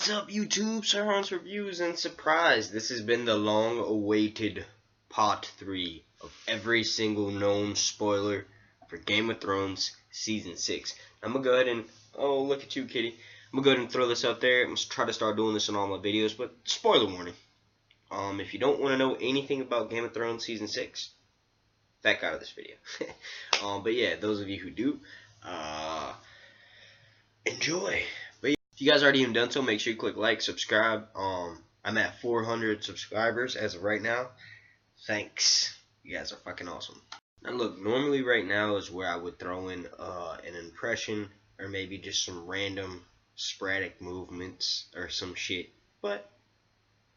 What's up, YouTube? Sir Hans Reviews, and surprise, this has been the long-awaited part 3 of every single known spoiler for Game of Thrones Season 6. I'm gonna go ahead and, oh, look at you, kitty. I'm gonna go ahead and throw this out there. I'm gonna try to start doing this in all my videos, but spoiler warning. If you don't want to know anything about Game of Thrones Season 6, back out of this video. But yeah, those of you who do, enjoy. But if you guys already even done so, make sure you click like, subscribe. I'm at 400 subscribers as of right now. Thanks. You guys are fucking awesome. Now look, normally right now is where I would throw in an impression or maybe just some random sporadic movements or some shit, but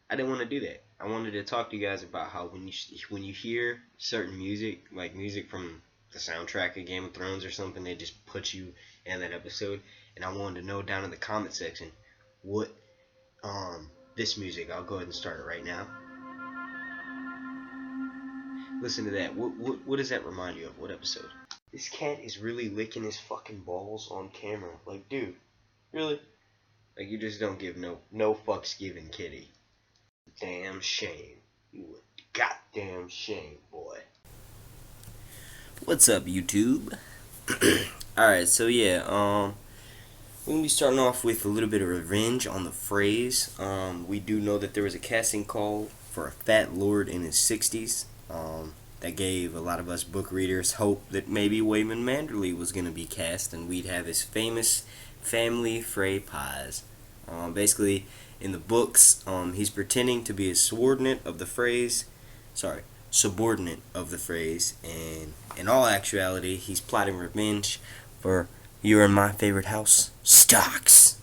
I didn't want to do that. I wanted to talk to you guys about how when you hear certain music, like music from the soundtrack of Game of Thrones or something, they just put you in that episode. And I wanted to know down in the comment section what this music. I'll go ahead and start it right now. Listen to that. What does that remind you of? What episode? This cat is really licking his fucking balls on camera. Like, dude, really? Like, you just don't give no fucks given, kitty. Damn shame. You a goddamn shame, boy. What's up, YouTube? Alright, so yeah, we're going to be starting off with a little bit of revenge on the phrase. We do know that there was a casting call for a fat lord in his 60s. That gave a lot of us book readers hope that maybe Waymond Manderly was going to be cast and we'd have his famous family Frey pies. Basically, in the books, he's pretending to be a subordinate of the phrase. And in all actuality, he's plotting revenge for your and my favorite house, Starks.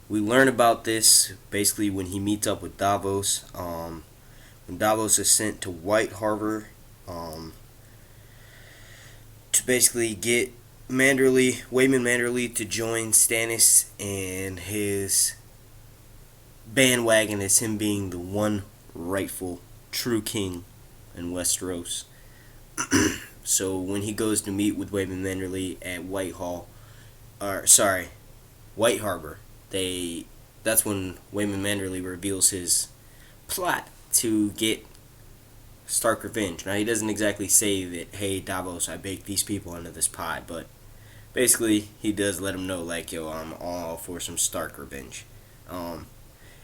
We learn about this basically when he meets up with Davos. When Davos is sent to White Harbor to basically get Waymond Manderly to join Stannis and his bandwagon as him being the one rightful true king in Westeros. So when he goes to meet with Waymond Manderly at White Harbor, that's when Waymond Manderly reveals his plot to get Stark revenge. Now he doesn't exactly say that, hey Davos, I baked these people into this pie, but basically he does let him know, like, yo, I'm all for some Stark revenge.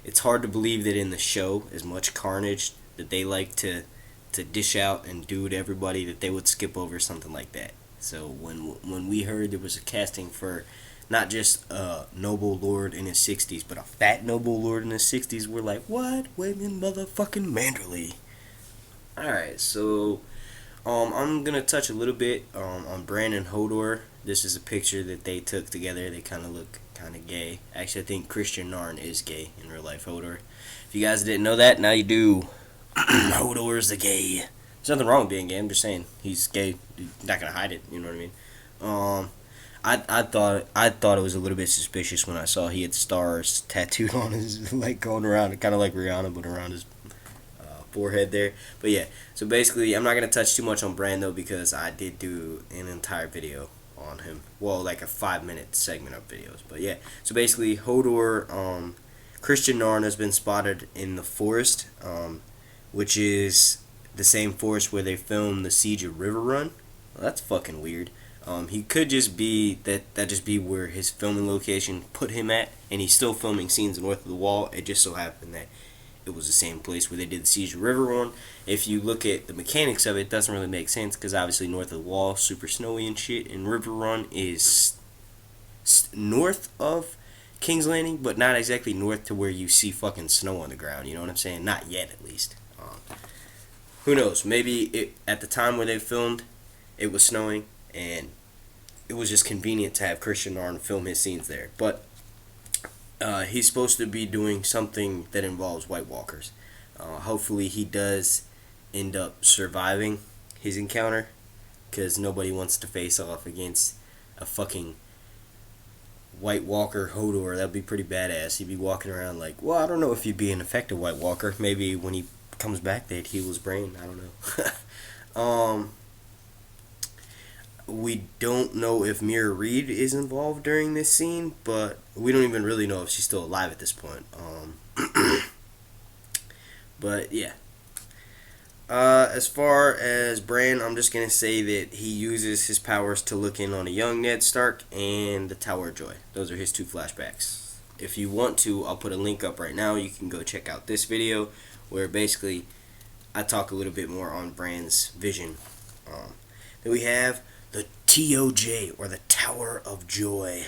It's hard to believe that in the show, as much carnage that they like to dish out and do to everybody, that they would skip over something like that. So when we heard there was a casting for not just a noble lord in his 60s, but a fat noble lord in his 60s, we're like, what? Waymond motherfucking Manderly. Alright, so I'm going to touch a little bit on Bran and Hodor. This is a picture that they took together. They kind of look kind of gay. Actually, I think Christian Narn is gay in real life, Hodor. If you guys didn't know that, now you do. Hodor is the gay. There's nothing wrong with being gay. I'm just saying he's gay. He's not gonna hide it. You know what I mean? I thought it was a little bit suspicious when I saw he had stars tattooed on his, like, going around, kind of like Rihanna, but around his forehead there. But yeah, so basically, I'm not gonna touch too much on Bran though, because I did do an entire video on him. Well, like a 5-minute segment of videos. But yeah, so basically, Hodor, Christian Narn has been spotted in the forest, which is the same forest where they filmed the Siege of Riverrun. Well, that's fucking weird. He could just be that just be where his filming location put him at, and he's still filming scenes north of the Wall. It just so happened that it was the same place where they did the Siege of Riverrun. If you look at the mechanics of it, it doesn't really make sense, because obviously north of the Wall, super snowy and shit, and Riverrun is north of King's Landing, but not exactly north to where you see fucking snow on the ground, you know what I'm saying? Not yet, at least. Who knows? Maybe at the time where they filmed, it was snowing, and it was just convenient to have Christian Narn film his scenes there. But he's supposed to be doing something that involves White Walkers. Hopefully he does end up surviving his encounter, because nobody wants to face off against a fucking White Walker Hodor. That'd be pretty badass. He'd be walking around like, well, I don't know if he'd be an effective White Walker. Maybe when he comes back they'd heal his brain. I don't know. We don't know if Mira Reed is involved during this scene, but we don't even really know if she's still alive at this point. But yeah. As far as Bran, I'm just gonna say that he uses his powers to look in on a young Ned Stark and the Tower of Joy. Those are his two flashbacks. If you want to, I'll put a link up right now. You can go check out this video where basically I talk a little bit more on Bran's vision. Then we have the TOJ, or the Tower of Joy.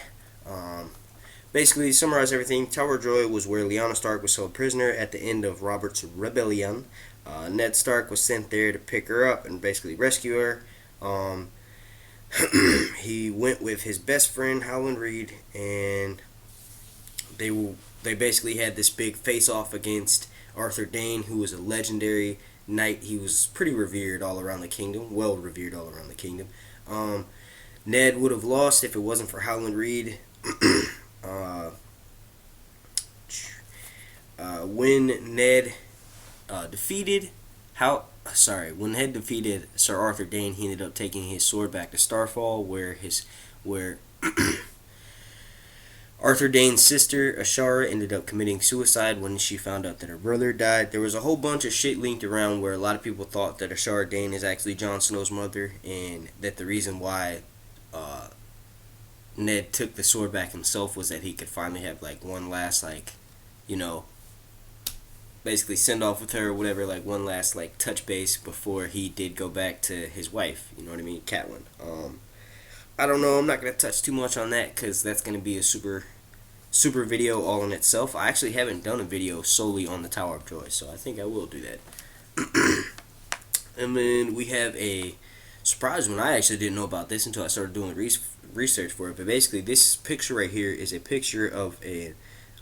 Basically, to summarize everything, Tower of Joy was where Lyanna Stark was held prisoner at the end of Robert's rebellion. Ned Stark was sent there to pick her up and basically rescue her. He went with his best friend Howland Reed, and they basically had this big face-off against Arthur Dayne, who was a legendary knight. He was pretty revered all around the kingdom, well revered all around the kingdom. Ned would have lost if it wasn't for Howland Reed. When Ned when Ned defeated Sir Arthur Dayne, he ended up taking his sword back to Starfall, where Arthur Dayne's sister Ashara ended up committing suicide when she found out that her brother died. There was a whole bunch of shit linked around where a lot of people thought that Ashara Dayne is actually Jon Snow's mother, and that the reason why Ned took the sword back himself was that he could finally have like one last, like, you know, basically send off with her or whatever, like one last like touch base before he did go back to his wife. You know what I mean, Catelyn. I don't know. I'm not gonna touch too much on that because that's gonna be a super video all in itself. I actually haven't done a video solely on the Tower of Joy, so I think I will do that. And then we have a surprise one. I actually didn't know about this until I started doing research for it. But basically, this picture right here is a picture of an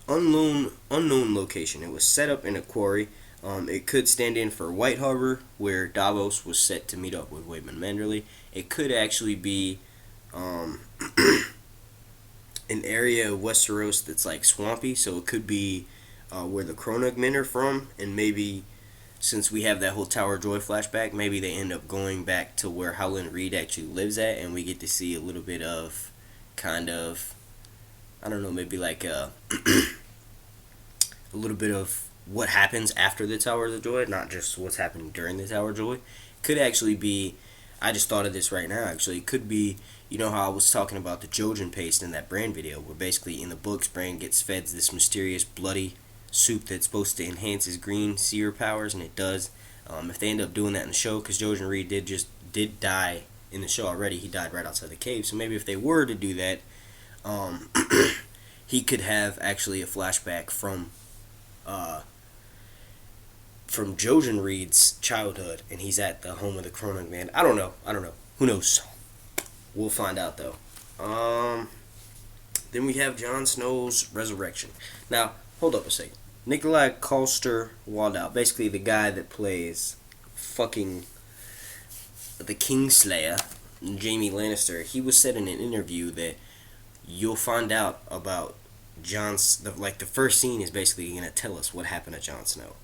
unknown location. It was set up in a quarry. It could stand in for White Harbor, where Davos was set to meet up with Waymond Manderley. It could actually be an area of Westeros that's like swampy, so it could be where the Cronagmen are from, and maybe since we have that whole Tower of Joy flashback, maybe they end up going back to where Howland Reed actually lives at, and we get to see a little bit of kind of, I don't know, maybe like a little bit of what happens after the Tower of Joy, not just what's happening during the Tower of Joy. Could actually be, I just thought of this right now actually, it could be, you know how I was talking about the Jojen paste in that Bran video, where basically in the books Bran gets fed this mysterious bloody soup that's supposed to enhance his green seer powers, and it does. If they end up doing that in the show, because Jojen Reed did die in the show already, he died right outside the cave, so maybe if they were to do that, he could have actually a flashback from Jojen Reed's childhood, and he's at the home of the Cronagman. I don't know. Who knows? We'll find out though. Then we have Jon Snow's resurrection. Now, hold up a second. Nikolai Coster-Waldau, basically the guy that plays fucking the Kingslayer, Jaime Lannister, he was said in an interview that you'll find out about the first scene is basically going to tell us what happened to Jon Snow.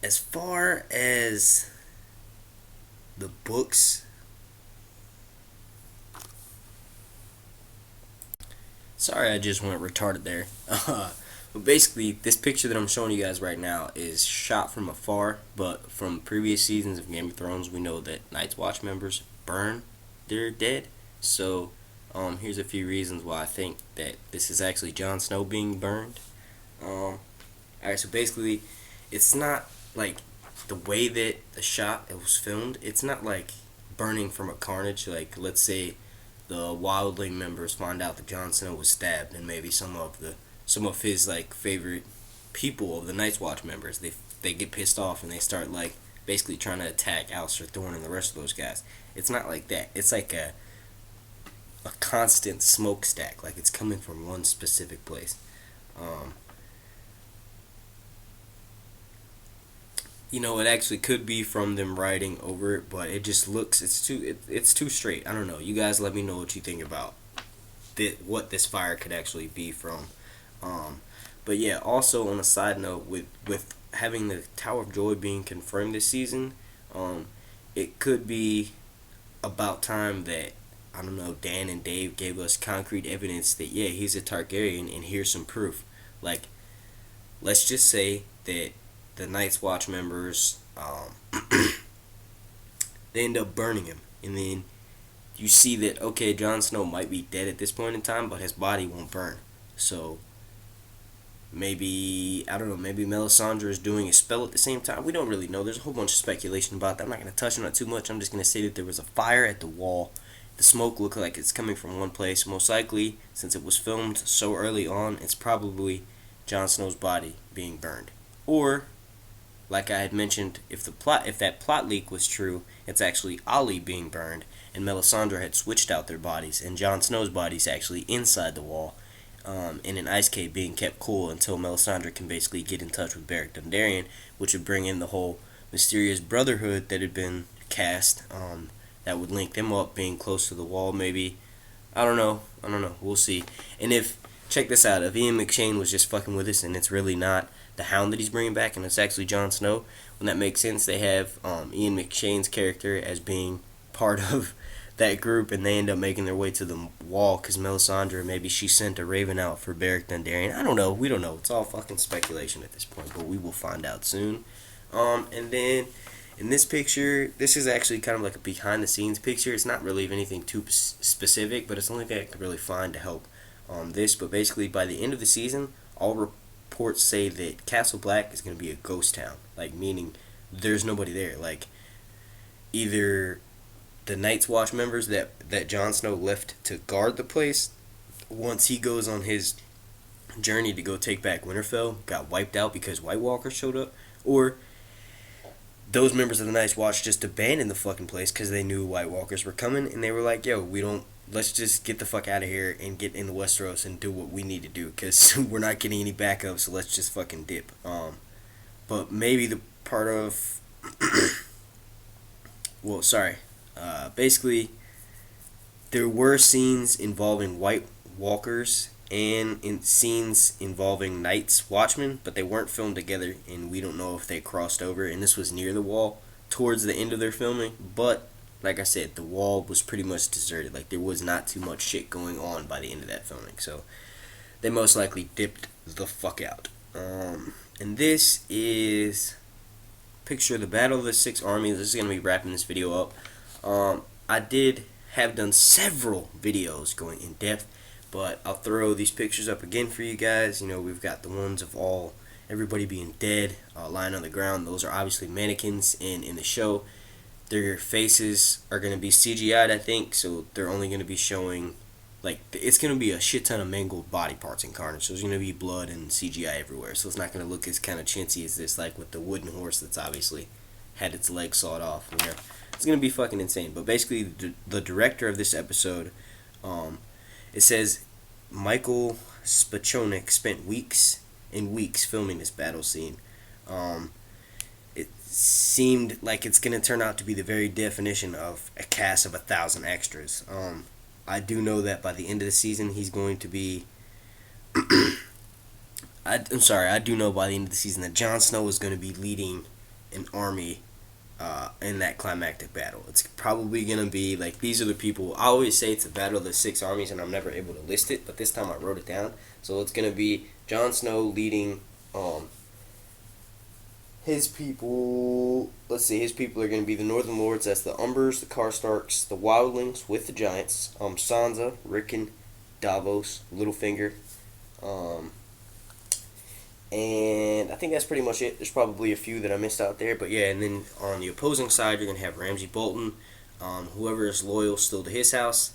As far as the books, sorry I just went retarded there. But basically, this picture that I'm showing you guys right now is shot from afar, but from previous seasons of Game of Thrones, we know that Night's Watch members burn their dead. So, here's a few reasons why I think that this is actually Jon Snow being burned. Alright, so basically, it's not like the way that the shot it was filmed, it's not like burning from a carnage. Like, let's say the Wildling members find out that Jon Snow was stabbed, and maybe some of his like favorite people of the Night's Watch members, they get pissed off and they start like basically trying to attack Alistair Thorne and the rest of those guys. It's not like that. It's like a constant smokestack, like it's coming from one specific place. You know, it actually could be from them riding over it, but it just looks, it's too straight. I don't know. You guys let me know what you think about what this fire could actually be from. But yeah, also on a side note, with having the Tower of Joy being confirmed this season, it could be about time that, I don't know, Dan and Dave gave us concrete evidence that yeah, he's a Targaryen, and here's some proof. Like, let's just say that the Night's Watch members, they end up burning him, and then you see that okay, Jon Snow might be dead at this point in time, but his body won't burn. So maybe, I don't know, maybe Melisandre is doing a spell at the same time. We don't really know. There's a whole bunch of speculation about that. I'm not going to touch on it too much. I'm just going to say that there was a fire at the wall. The smoke looked like it's coming from one place. Most likely, since it was filmed so early on, it's probably Jon Snow's body being burned. Or, like I had mentioned, if that plot leak was true, it's actually Ollie being burned, and Melisandre had switched out their bodies, and Jon Snow's body's actually inside the wall, in an ice cave being kept cool until Melisandre can basically get in touch with Beric Dondarrion, which would bring in the whole mysterious brotherhood that had been cast, that would link them up being close to the wall maybe. I don't know. We'll see. And if, check this out, if Ian McShane was just fucking with us and it's really not the Hound that he's bringing back and it's actually Jon Snow, when that makes sense, they have Ian McShane's character as being part of that group, and they end up making their way to the wall because Melisandre, maybe she sent a raven out for Beric Dondarrion. I don't know. We don't know. It's all fucking speculation at this point, but we will find out soon. And then in this picture, this is actually kind of like a behind the scenes picture. It's not really anything too specific, but it's the only thing I could really find to help this. But basically, by the end of the season, all reports say that Castle Black is going to be a ghost town, like meaning there's nobody there. Like either the Night's Watch members that Jon Snow left to guard the place, once he goes on his journey to go take back Winterfell, got wiped out because White Walkers showed up, or those members of the Night's Watch just abandoned the fucking place because they knew White Walkers were coming, and they were like, yo, let's just get the fuck out of here and get into Westeros and do what we need to do because we're not getting any backup, so let's just fucking dip. But maybe the part of well, sorry. Basically, there were scenes involving White Walkers and in scenes involving Night's Watchmen, but they weren't filmed together, and we don't know if they crossed over. And this was near the wall towards the end of their filming, but like I said, the wall was pretty much deserted. Like there was not too much shit going on by the end of that filming, so they most likely dipped the fuck out. And this is picture of the Battle of the Six Armies. This is gonna be wrapping this video up. I did have done several videos going in depth, but I'll throw these pictures up again for you guys. You know, we've got the ones of everybody being dead, lying on the ground. Those are obviously mannequins in the show. Their faces are going to be CGI'd, I think, so they're only going to be showing, like, it's going to be a shit ton of mangled body parts in Carnage, so there's going to be blood and CGI everywhere, so it's not going to look as kind of chintzy as this, like with the wooden horse that's obviously had its leg sawed off. You know, it's going to be fucking insane. But basically, the director of this episode, it says Michael Spachonik spent weeks and weeks filming this battle scene. It seemed like it's going to turn out to be the very definition of a cast of 1,000 extras. I do know that by the end of the season, he's going to be... I do know by the end of the season that Jon Snow is going to be leading an army in that climactic battle. It's probably going to be, like, these are the people... I always say it's a battle of the six armies, and I'm never able to list it, but this time I wrote it down. So it's going to be Jon Snow leading... his people, let's see, his people are going to be the Northern Lords. That's the Umbers, the Karstarks, the Wildlings with the Giants, Sansa, Rickon, Davos, Littlefinger, and I think that's pretty much it. There's probably a few that I missed out there, but yeah, and then on the opposing side, you're going to have Ramsay Bolton, whoever is loyal still to his house,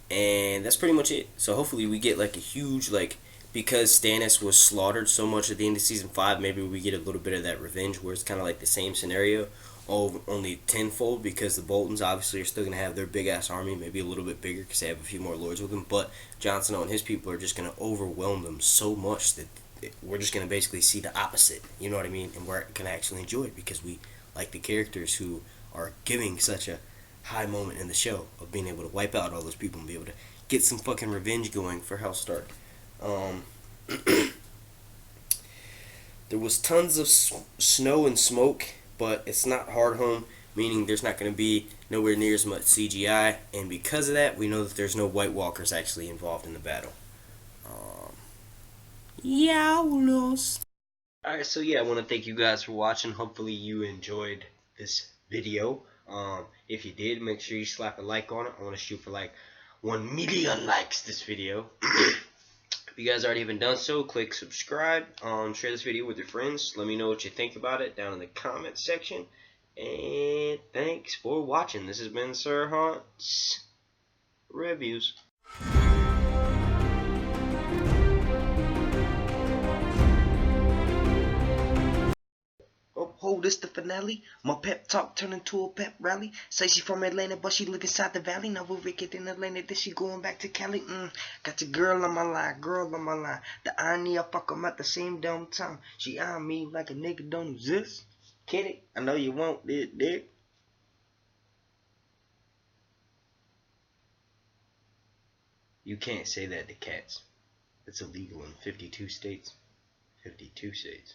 and that's pretty much it. So hopefully we get like a huge, like, because Stannis was slaughtered so much at the end of Season 5, maybe we get a little bit of that revenge where it's kind of like the same scenario, only tenfold, because the Boltons obviously are still going to have their big-ass army, maybe a little bit bigger because they have a few more lords with them, but Jon Snow and his people are just going to overwhelm them so much that we're just going to basically see the opposite, you know what I mean? And we're going to actually enjoy it because we like the characters who are giving such a high moment in the show of being able to wipe out all those people and be able to get some fucking revenge going for House Stark. There was tons of snow and smoke, but it's not hard home. meaning there's not going to be nowhere near as much CGI, and because of that, we know that there's no White Walkers actually involved in the battle. Um, Yowlos. Alright, so yeah, I want to thank you guys for watching. Hopefully you enjoyed this video. If you did, make sure you slap a like on it. I want to shoot for like 1 million likes this video. If you guys already haven't done so, click subscribe. Share this video with your friends. Let me know what you think about it down in the comment section. And thanks for watching. This has been Sir Hunt's Reviews. Oh, this the finale? My pep talk turned into a pep rally. Say she from Atlanta, but she live inside the valley. Now we're wicked in Atlanta, then she going back to Cali. Got your girl on my line, girl on my line. The irony, I fuck 'em at the same damn time. She eyeing me like a nigga don't exist. Kid it? I know you won't, dick. You can't say that to cats. It's illegal in 52 states. 52 states.